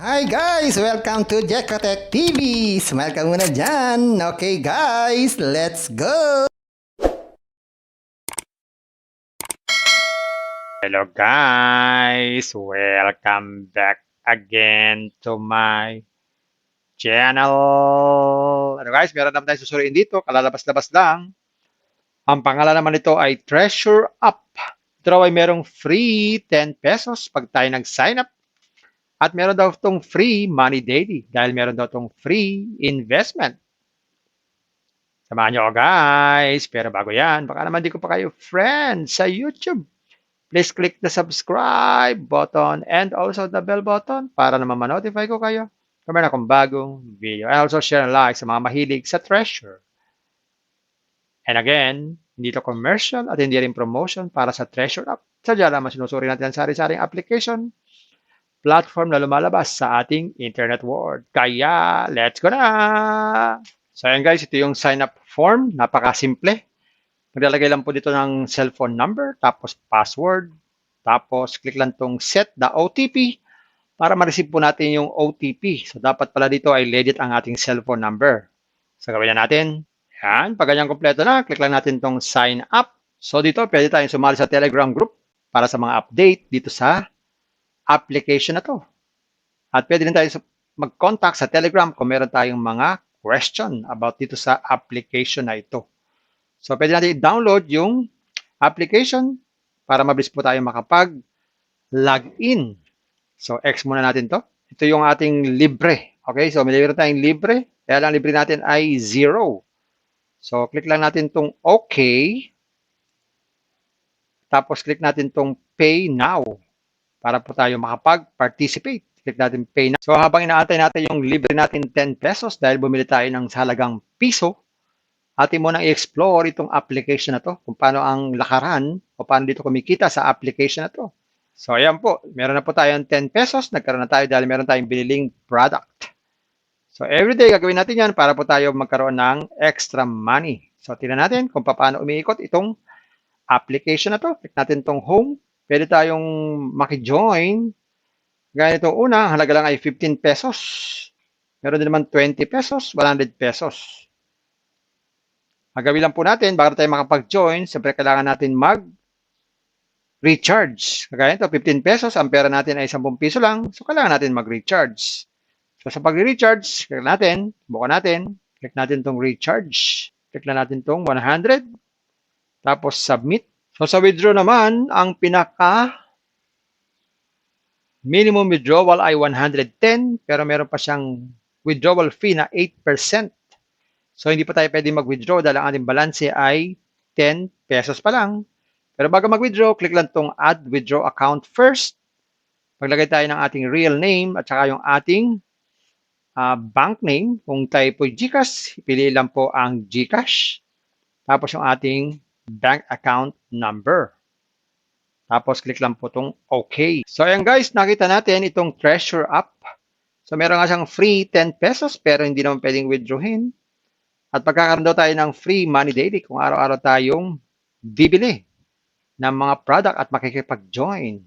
Hi guys! Welcome to Jekotech TV! Smile ka muna dyan! Okay guys, let's go! Hello guys! Welcome back again to my channel. Ano guys, meron naman tayong susuriin dito. Kalalabas-labas lang. Ang pangalan naman nito ay Treasure Up. Ito raw ay merong free 10 pesos pag tayo nag-sign up. At meron daw itong free money daily dahil meron daw itong free investment. Samahan nyo ako guys. Pero bago yan, baka naman di ko pa kayo friends sa YouTube. Please click the subscribe button and also the bell button para naman ma-notify ko kayo kung meron akong bagong video. And also share and like sa mga mahilig sa treasure. And again, hindi to commercial at hindi rin promotion para sa Treasure App. Sadya lamang sinusuri natin ang sari-saring application, platform na lumalabas sa ating internet world. Kaya, let's go na! So ayan guys, ito yung sign up form. Napakasimple. Maglalagay lang po dito ng cellphone number, tapos password, tapos click lang tong set the OTP para ma-receive po natin yung OTP. So dapat pala dito ay legit ang ating cellphone number. So gawin na natin. Yan, pag ganyan kompleto na, click lang natin tong sign up. So dito pwede tayong sumali sa Telegram group para sa mga update dito sa application na to. At pwede rin tayo mag-contact sa Telegram kung meron tayong mga question about dito sa application na ito. So, pwede natin i-download yung application para mabilis po tayo makapag-login. So, X muna natin to. Ito yung ating libre. Okay, so may libre tayong libre. Kaya lang libre natin ay 0. So, click lang natin tong OK. Tapos, click natin tong Pay Now para po tayo makapag-participate. Click natin Pay Now. So, habang inaantay natin yung libre natin 10 pesos dahil bumili tayo ng halagang piso, atin mo nang i-explore itong application na to, kung paano ang lakaran o paano dito kumikita sa application na to. So, ayan po. Meron na po tayong 10 pesos. Nagkaroon na tayo dahil meron tayong biniling product. So, everyday gagawin natin yan para po tayo magkaroon ng extra money. So, tingnan natin kung paano umiikot itong application na to. Click natin itong home. Pwede tayong maki-join. Gaya itong una, halaga lang ay 15 pesos. Meron din naman 20 pesos, 100 pesos. Ang gawin lang po natin, bago tayo makapag-join, siyempre kailangan natin mag-recharge. Kagaya ito, 15 pesos, ang pera natin ay 10 piso lang, so kailangan natin mag-recharge. So sa pag-recharge, click natin, bukan natin, click natin itong recharge, click na natin itong 100, tapos submit. So sa withdraw naman, ang minimum withdrawal ay 110, pero meron pa siyang withdrawal fee na 8%. So, hindi pa tayo pwede mag-withdraw dahil ang ating balance ay 10 pesos pa lang. Pero bago mag-withdraw, click lang itong Add Withdraw Account first. Maglagay tayo ng ating real name at saka yung ating bank name. Kung tayo po GCash, pili lang po ang GCash. Tapos yung ating bank account number. Tapos click lang po itong OK. So, ayan guys, nakita natin itong Treasure Up. So, meron nga siyang free 10 pesos pero hindi naman pwedeng withdrawin. At pagkakaroon daw tayo ng free money daily kung araw-araw tayong bibili ng mga product at makikipag-join.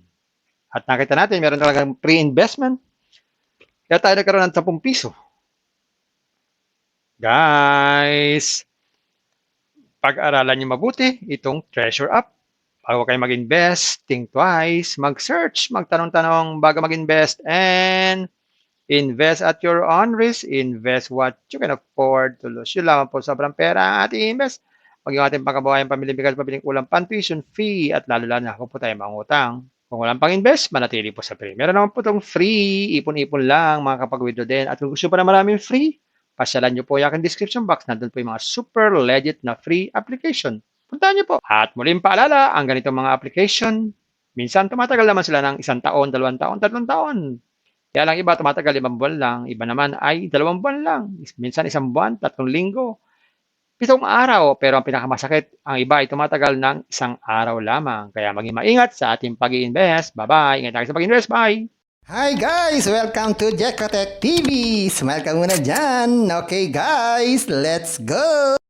At nakita natin, meron talagang pre-investment. Kaya tayo nagkaroon ng 10 piso. Guys, pag-aralan niyo mabuti itong Treasure Up. Bago kayo mag-invest, think twice, mag-search, magtanong-tanong bago mag-invest, and invest at your own risk. Invest what you can afford to lose. Yun lang po, sobrang pera ang ating invest. Huwag yung ating pangkabuhayan, pabiling ulang pan-tuition fee, at lalo-lalo na kung po tayo mangutang. Kung walang pang-invest, manatili po sa free. Meron naman po itong free, ipon-ipon lang, mga kapag-withdraw din. At kung gusto pa na maraming free, pasyalan nyo po yung aking description box. Nandun po yung mga super legit na free application. Puntahan nyo po. At muling paalala, ang ganitong mga application, minsan tumatagal naman sila ng 1 taon, 2 taon, 3 taon. Kaya lang iba tumatagal 5 buwan lang, iba naman ay 2 buwan lang, minsan 1 buwan, 3 linggo, 7 araw, pero ang pinakamasakit, ang iba ay tumatagal ng 1 araw lamang. Kaya maging maingat sa ating pag-i-invest. Bye-bye! Ingat tayo sa pag-invest. Bye! Hi guys! Welcome to Jekotech TV! Smile ka muna dyan! Okay guys, let's go!